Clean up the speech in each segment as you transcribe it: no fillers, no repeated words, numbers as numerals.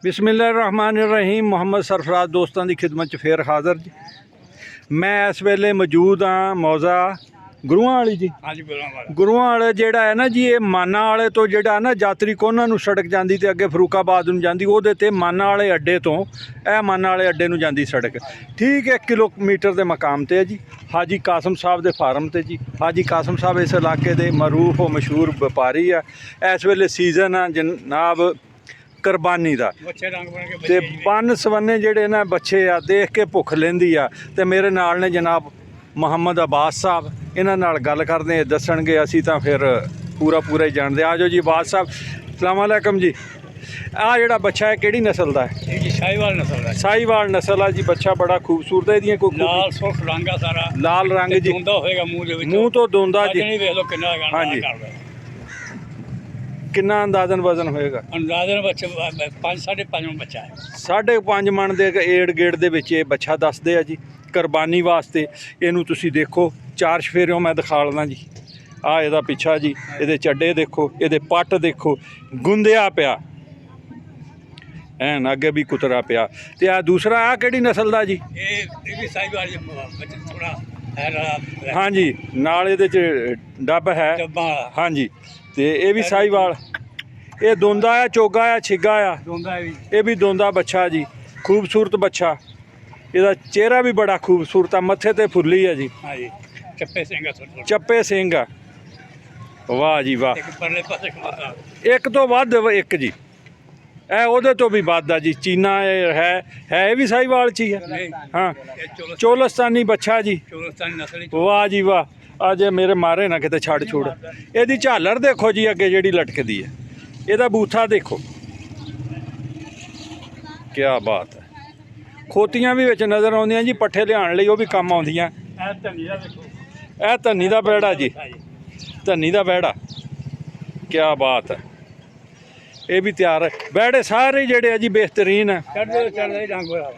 बिस्मिल्लाहिर्रहमानिर्रहीम। मुहम्मद सरफराज दोस्तों की खिदमत च फिर हाज़र जी। मैं इस वेले मौजूद हाँ मौजा गुरुआं वाली जी। हाँ जी, गुरुआं वाले जेड़ा है ना जी, ये माना वाले तो जेड़ा ना यात्री कोना नूं सड़क जाती तो अगे फरूखाबाद नूं जाती, वो माना वाले अड्डे तो यह माना वाले अड्डे नूं जाती सड़क ठीक 1 किलोमीटर के मकाम पर है जी। हाजी कासम साहब के फार्म ते जी। हाजी कासम साहब इस इलाके के मरूफ और मशहूर व्यापारी है। इस वेले सीजन है जनाब कुरबानी का, ते बन सवन्ने जेडे ना बच्चे आ देख के भुख लेंदी आ। ते मेरे नाल ने जनाब मुहम्मद अब्बास साहब, इन्हां नाल गल करदे दसणगे। असीं तां फिर पूरा ही जानते। आ जाओ जी अब्बास साहब, अस्सलाम वालेकुम जी। आ जेड़ा बच्चा है किहड़ी नस्ल दा है? जी साहिवाल नस्ल है। साहिवाल नस्ल है जी। बच्चा बड़ा खूबसूरत है। इहदियां कोई लाल सुर्ख रंग है सारा, लाल रंग जी, दोंदा होएगा मुंह दे विच, मुंह तो दोंदा जी। वेख लो किन्ना हाँ जी, किन्ना अंदाजन वजन होएगा? अंदाजन बच्चे 5.5 मन बच्चा है। 5.5 मन के एड़ गेड़ दे विच ये बच्चा दसदे आ जी। कुरबानी वास्ते इनू तुसी देखो, 4 चफेरियों मैं दिखा लदा जी। आ इहदा पिछा जी, इहदे चड्डे देखो, इहदे पट देखो, गुंदिया पिया एन अगे भी कुतरा पिया। ते आ दूसरा आ किहड़ी नस्ल दा जी? ये भी साहिवाल बच्चा थोड़ा है। हाँ जी, नाल इहदे च डब है। हाँ जी, ते ये भी साहिवाल। ये दोंदा है, चोगा है, छिगा है, ये भी दोंदा बच्चा जी। खूबसूरत बच्चा, इसका चेहरा भी बड़ा खूबसूरत है, मत्थे ते फुल्ली है जी। हाँ जी, चप्पे सिंह चप्पे सिंह है। वाह जी वाह, एक तो वध एक जी। ए ओदे तो भी वध है जी। चीना है ये भी साहिवाल ची है। हाँ, चोलस्तानी बच्चा जी। वाह जी वाह, अजे मेरे मारे ना किते छड़ छुड़। ਇਹਦੀ ਝਾਲਰ देखो जी अगे ਜਿਹੜੀ लटकदी है। ਇਹਦਾ बूथा देखो, क्या बात है। खोतियां भी विच नज़र आउंदियां जी, पट्ठे लियाण लई ਉਹ भी काम आउंदियां। ਇਹ ਧੰਨੀ ਦਾ ਬੈੜਾ जी, ਧੰਨੀ ਦਾ ਬੈੜਾ, क्या बात है। ये भी तैयार है। बैड़े सारे जेडे है जी बेहतरीन है।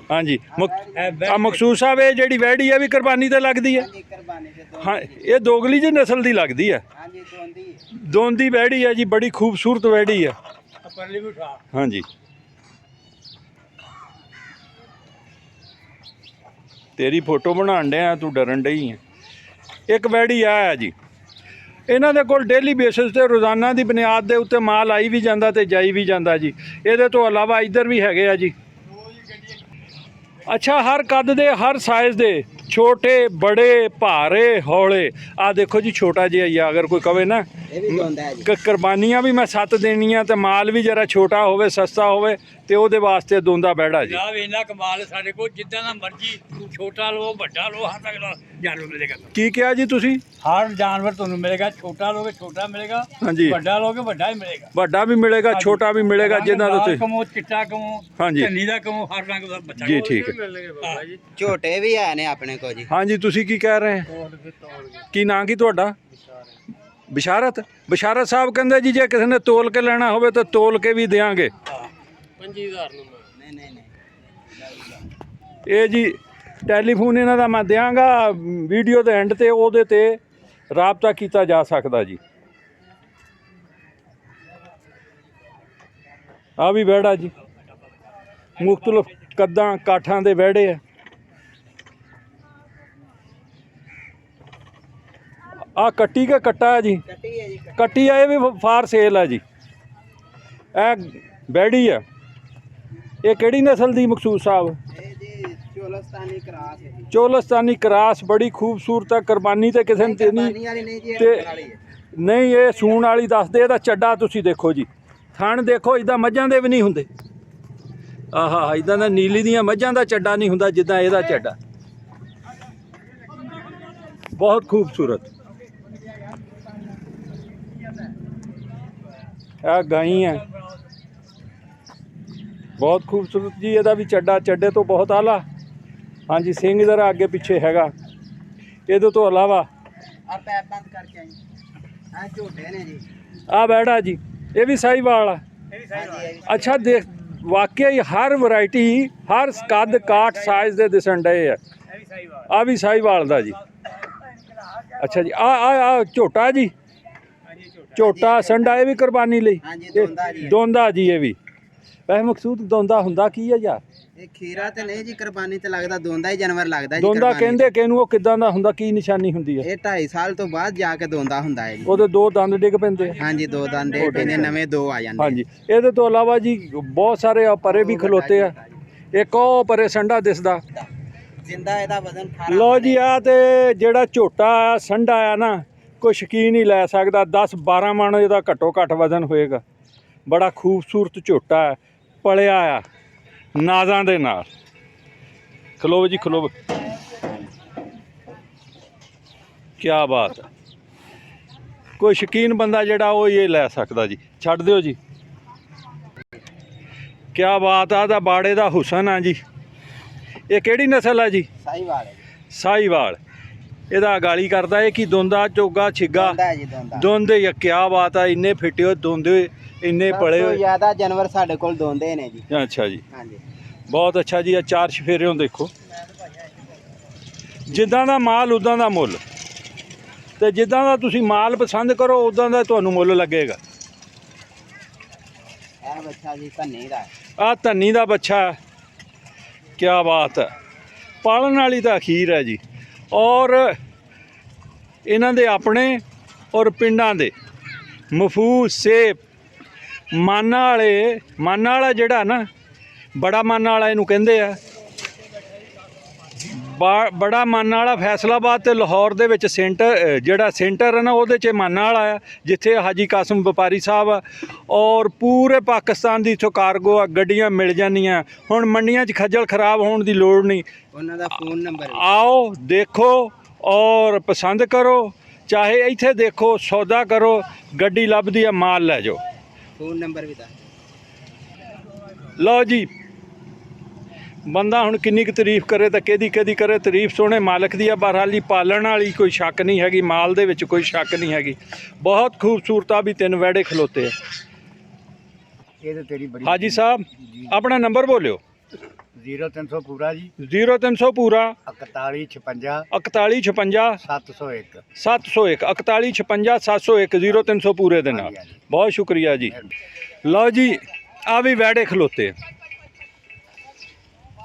हाँ जी, मकसूद साहब ये जेडी वैड़ी है भी कुरबानी ते लगदी है। हाँ, ये दोगली जी नस्ल दी लगदी है। दोंदी वैड़ी है जी, बड़ी खूबसूरत वैड़ी है। हाँ जी, तेरी फोटो बनाण डे तू डरन डई है। एक वैड़ी है जी, इन्हां दे कोल डेली बेसिस ते रोज़ाना की बुनियाद के उत्ते माल आई भी जाता ते जाई भी जाता जी। ये तो अलावा इधर भी हैगे आ जी। अच्छा, हर कद दे हर साइज़ दे, छोटे बड़े भारे हौले। आ देखो जी छोटा जिहा ही, अगर कोई कहे ना कुरबानियां भी मैं 7 देनियां ते माल भी जरा छोटा होवे, सस्ता होवे, ते ओहदे वास्ते दोंदा बैड़ा जी। इन्ना कमाल है साडे कोल, जिद्दां दा मर्जी छोटा लो बड़ा लो, हर तरह जानवर मिलेगा। की क्या जी तुसी? हर जानवर तुहानू मिलेगा। छोटा लोगे छोटा मिलेगा। हाँ जी, बड़ा लोगे बड़ा ही मिलेगा। बड़ा भी मिलेगा, छोटा भी मिलेगा, जिन्ना तो कमो चिट्टा कमो, हाँ जी, धन्नी दा कमो, हर रंग दा बच्चा जी ठीक है। छोटे भी है ने अपने को जी। हाँ जी, तुसी की कह रहे हैं? की नाम की तुहाडा? बिशारत। बिशारत साहब कहंदे जी जे किसी ने तोल के लेना होवे तो तोल के भी देंगे। 25,000 ये जी टैलीफोन इन्हां दा मैं देंगा, वीडियो के एंड ते ओहदे ते राबता किया जा सकता जी। आ भी वैड़ा जी, मुख्तलिफ कद्दां काठां दे वैड़े है। आ कट्टी का कट्टा है जी, कट्टी है, ये भी फार सेल है जी। ए बैड़ी है, ये केड़ी नस्ल दी मकसूद साहब? चोलस्तानी क्रास, बड़ी खूबसूरत है। कुरबानी ते किसी ने नहीं, ये सूण वाली दसदे। इहदा चड्डा तुसी देखो जी, थण देखो, इदा मझां दे भी नहीं हुंदे। आहा, इदां दा नीली दियां मझां दा चड्डा नहीं हुंदा जिद्दां इहदा चड्डा। बहुत खूबसूरत आ गाई है, बहुत खूबसूरत जी। ਇਹਦਾ भी ਚੱਡਾ, ਚੱਡੇ तो बहुत आला। हाँ जी, सिंह जरा आगे पीछे हैगा। ਇਹਦੇ तो अलावा आ बैड़ा जी, ये भी साहिवाल है। अच्छा देख, वाकई हर वैरायटी, हर कद काठ साइज दे दिसन डे है। आ भी साहिवाल दा जी। अच्छा जी, आ झोटा जी, झोटा संडा, ये भी कुरबानी लई दोंदा जी। ये भी ਵੈਸੇ ਮਕਸੂਦ ਦੋਂਦਾ ਹੁੰਦਾ ਕੀ ਆ ਯਾਰ? ਇਹ ਖੀਰਾ ਤੇ ਨਹੀਂ ਜੀ, ਕੁਰਬਾਨੀ ਤੇ ਲੱਗਦਾ, ਦੋਂਦਾ ਹੀ ਜਾਨਵਰ ਲੱਗਦਾ ਜੀ। ਦੋਂਦਾ ਕੁਰਬਾਨੀ ਕਹਿੰਦੇ ਕਿਹਨੂੰ, ਉਹ ਕਿਦਾਂ ਦਾ ਹੁੰਦਾ, ਕੀ ਨਿਸ਼ਾਨੀ ਹੁੰਦੀ ਹੈ? ਇਹ 2.5 ਸਾਲ ਤੋਂ ਬਾਅਦ ਜਾ ਕੇ ਦੋਂਦਾ ਹੁੰਦਾ ਹੈ ਜੀ। ਉਹਦੇ 2 ਦੰਦ ਡਿੱਗ ਪੈਂਦੇ ਆ। ਹਾਂਜੀ, 2 ਦੰਦ ਦੇ ਪੈਂਦੇ, ਨਵੇਂ 2 ਆ ਜਾਂਦੇ। ਹਾਂਜੀ, ਇਹਦੇ ਤੋਂ ਇਲਾਵਾ ਜੀ ਬਹੁਤ ਸਾਰੇ ਆ ਪਰੇ ਵੀ ਖਲੋਤੇ ਆ। ਇੱਕ ਉਹ ਪਰੇ ਸੰਡਾ ਦਿਸਦਾ। ਜਿੰਦਾ ਇਹਦਾ ਵਜ਼ਨ 18। ਲੋ ਜੀ, ਆ ਤੇ ਜਿਹੜਾ ਝੋਟਾ ਸੰਡਾ ਆ ਨਾ, ਕੋਈ ਸ਼ਕੀਨ ਹੀ ਲੈ ਸਕਦਾ। 10-12 ਮਣ ਇਹਦਾ ਘੱਟੋ ਘੱਟ ਵਜ਼ਨ ਹੋਏਗਾ। ਬੜਾ ਖੂਬਸੂਰਤ ਝੋਟਾ ਹੈ, ਪਲਿਆ ਆ ਨਾਜ਼ਾਂ ਦੇ ਨਾਲ। ਖਲੋ ਜੀ, ਖਲੋ। ਕੀ ਬਾਤ ਹੈ, ਕੋਈ ਸ਼ਕੀਨ ਬੰਦਾ ਜਿਹੜਾ ਉਹ ਇਹ ਲੈ ਸਕਦਾ ਜੀ। ਛੱਡ ਦਿਓ ਜੀ। ਕੀ ਬਾਤ ਆ, ਦਾ ਬਾੜੇ ਦਾ ਹੁਸਨ ਆ ਜੀ। ਇਹ ਕਿਹੜੀ ਨਸਲ ਆ ਜੀ? ਸਾਹੀਵਾਲ ਹੈ। ਸਾਹੀਵਾਲ। ਇਹਦਾ ਗਾਲੀ ਕਰਦਾ ਇਹ ਕੀ ਦੋਂਦਾ ਚੋਗਾ ਛਿੱਗਾ ਦੋਂਦਾ ਹੈ ਜੀ, ਦੋਂਦਾ। ਦੋਂਦੇ ਆ। ਕੀ ਬਾਤ ਆ, ਇੰਨੇ ਫਿੱਟੇ ਹੋਏ ਦੋਂਦੇ, ਇੰਨੇ ਪਲੇ ਸਭ ਤੋਂ ਹੋਏ। ਜ਼ਿਆਦਾ ਜਾਨਵਰ ਸਾਡੇ ਕੋਲ ਦੋਂਦੇ ਨੇ ਜੀ। ਅੱਛਾ ਜੀ, ਹਾਂਜੀ। ਬਹੁਤ ਅੱਛਾ ਜੀ। ਆ 4 ਸ਼ਫੇਰਿਓਂ ਦੇਖੋ, ਜਿੱਦਾਂ ਦਾ ਮਾਲ ਉਦਾਂ ਦਾ ਮੁੱਲ, ਤੇ ਜਿੱਦਾਂ ਦਾ ਤੁਸੀਂ ਮਾਲ ਪਸੰਦ ਕਰੋ ਉਦਾਂ ਦਾ ਤੁਹਾਨੂੰ ਮੁੱਲ ਲੱਗੇਗਾ। ਇਹ ਬੱਚਾ ਜੀ ਧੰਨੀ ਦਾ। ਆ ਧੰਨੀ ਦਾ ਬੱਚਾ। ਕੀ ਬਾਤ ਹੈ, ਪਾਲਣ ਵਾਲੀ ਤਾਂ ਅਖੀਰ ਹੈ ਜੀ। ਔਰ ਇਹਨਾਂ ਦੇ ਆਪਣੇ ਔਰ ਪਿੰਡਾਂ ਦੇ ਮਫੂਜ਼ ਸੇਬ ਮਾਨਾ ਵਾਲਾ ਜਿਹੜਾ ਨਾ, ਬੜਾ ਮਾਨਾ ਵਾਲਾ ਇਹਨੂੰ ਕਹਿੰਦੇ ਆ। ਬੜਾ ਮਾਨਾ ਵਾਲਾ ਫੈਸਲਾਬਾਦ ਤੇ ਲਾਹੌਰ ਦੇ ਵਿੱਚ ਸੈਂਟਰ, ਜਿਹੜਾ ਸੈਂਟਰ ਹੈ ਨਾ, ਉਹਦੇ 'ਚ ਮਾਨਾ ਵਾਲਾ ਆ, ਜਿੱਥੇ ਹਾਜੀ ਕਾਸਮ ਵਪਾਰੀ ਸਾਹਿਬ ਆ। ਔਰ ਪੂਰੇ ਪਾਕਿਸਤਾਨ ਦੀ ਇੱਥੋਂ ਕਾਰਗੋ ਆ, ਗੱਡੀਆਂ ਮਿਲ ਜਾਂਦੀਆਂ। ਹੁਣ ਮੰਡੀਆਂ 'ਚ ਖੱਜਲ ਖਰਾਬ ਹੋਣ ਦੀ ਲੋੜ ਨਹੀਂ। ਉਹਨਾਂ ਦਾ ਫੋਨ ਨੰਬਰ ਆਓ, ਦੇਖੋ ਔਰ ਪਸੰਦ ਕਰੋ। ਚਾਹੇ ਇੱਥੇ ਦੇਖੋ, ਸੌਦਾ ਕਰੋ, ਗੱਡੀ ਲੱਭਦੀ ਆ, ਮਾਲ ਲੈ ਜਾਓ। ਫੋਨ ਨੰਬਰ ਵੀ ਦੱਸ। ਲਓ ਜੀ, ਬੰਦਾ ਹੁਣ ਕਿੰਨੀ ਕੁ ਤਾਰੀਫ ਕਰੇ ਤਾਂ ਕਿਹਦੀ ਕਰੇ ਤਾਰੀਫ। ਸੋਹਣੇ ਮਾਲਕ ਦੀ ਆ। ਬਹਰਹਾਲ ਜੀ, ਪਾਲਣ ਵਾਲੀ ਕੋਈ ਸ਼ੱਕ ਨਹੀਂ ਹੈਗੀ, ਮਾਲ ਦੇ ਵਿੱਚ ਕੋਈ ਸ਼ੱਕ ਨਹੀਂ ਹੈਗੀ। ਬਹੁਤ ਖੂਬਸੂਰਤ ਆ ਵੀ 3 ਵਹਿੜੇ ਖਲੋਤੇ ਆ। ਇਹ ਤਾਂ ਤੇਰੀ ਬੜੀ। ਹਾਜੀ ਸਾਹਿਬ, ਆਪਣਾ ਨੰਬਰ ਬੋਲਿਓ। 0300 ਪੂਰਾ ਜੀ। 0300 ਪੂਰਾ 4156 4156 701 701 4156 701 0300 ਪੂਰੇ ਦੇ ਨਾਲ। ਬਹੁਤ ਸ਼ੁਕਰੀਆ ਜੀ। ਲਓ ਜੀ, ਆ ਵੀ ਵਹਿੜੇ ਖਲੋਤੇ ਆ।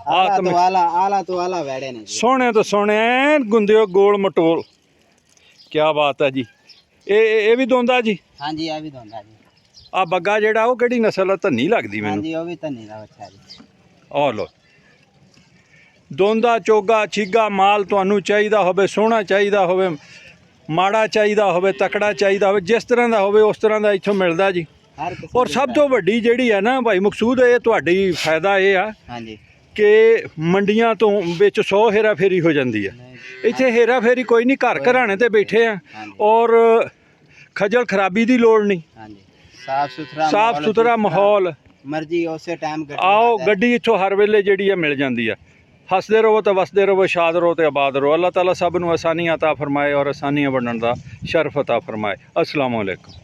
ਆਲਾ ਤੋਂ ਆਲਾ ਵੈੜੇ ਨੇ ਜੀ। ਸੋਹਣੇ ਤੋਂ ਸੋਹਣੇ, ਐਨ ਗੁੰਦਿਓ, ਗੋਲ ਮਟੋਲ। ਕੀ ਬਾਤ ਹੈ ਜੀ। ਇਹ ਵੀ ਦੋਂਦਾ ਜੀ? ਹਾਂਜੀ, ਇਹ ਵੀ ਦੋਂਦਾ ਜੀ। ਆ ਬੱਗਾ ਜਿਹੜਾ, ਉਹ ਕਿਹੜੀ ਨਸਲ ਆ? ਧੰਨੀ ਲੱਗਦੀ ਮੈਨੂੰ। ਹਾਂਜੀ, ਉਹ ਵੀ ਧੰਨੀ ਦਾ ਬੱਚਾ ਜੀ। ਆਹ ਲੋ, ਦੋਂਦਾ ਚੋਗਾ ਛਿੱਗਾ ਮਾਲ ਤੁਹਾਨੂੰ ਚਾਹੀਦਾ ਹੋਵੇ, ਸੋਹਣਾ ਚਾਹੀਦਾ ਹੋਵੇ, ਮਾੜਾ ਚਾਹੀਦਾ ਹੋਵੇ, ਤਕੜਾ ਚਾਹੀਦਾ ਹੋਵੇ, ਜਿਸ ਤਰ੍ਹਾਂ ਦਾ ਹੋਵੇ ਉਸ ਤਰ੍ਹਾਂ ਦਾ ਇੱਥੋਂ ਮਿਲਦਾ ਜੀ। ਔਰ ਸਭ ਤੋਂ ਵੱਡੀ ਜਿਹੜੀ ਹੈ ਨਾ ਭਾਈ ਮਕਸੂਦ, ਇਹ ਤੁਹਾਡੀ ਫਾਇਦਾ ਇਹ ਆ ਹਾਂਜੀ ਕਿ ਮੰਡੀਆਂ ਤੋਂ ਵਿੱਚ 100 ਹੇਰਾ ਫੇਰੀ ਹੋ ਜਾਂਦੀ ਹੈ। ਇੱਥੇ ਹੇਰਾ ਫੇਰੀ ਕੋਈ ਨਹੀਂ, ਘਰ ਘਰਾਣੇ ਤੇ ਬੈਠੇ ਆ। ਔਰ ਖਜਲ ਖਰਾਬੀ ਦੀ ਲੋੜ ਨਹੀਂ। ਹਾਂਜੀ, ਸਾਫ ਸੁਥਰਾ ਮਾਹੌਲ, ਮਰਜ਼ੀ ਉਸੇ ਟਾਈਮ ਆਓ, ਗੱਡੀ ਇੱਥੋਂ ਹਰ ਵੇਲੇ ਜਿਹੜੀ ਆ ਮਿਲ ਜਾਂਦੀ ਆ। ਹੱਸਦੇ ਰਹੋ ਤੇ ਵਸਦੇ ਰਹੋ, ਸ਼ਾਦ ਰਹੋ ਤੇ ਆਬਾਦ ਰਹੋ। ਅੱਲਾਹ ਤਾਲਾ ਸਭ ਨੂੰ ਆਸਾਨੀਆਂ ਅਤਾ ਫਰਮਾਏ ਔਰ ਆਸਾਨੀਆਂ ਵੰਡਣ ਦਾ ਸ਼ਰਫ ਅਤਾ ਫਰਮਾਏ। ਅਸਲਾਮੁ ਅਲੈਕੁਮ।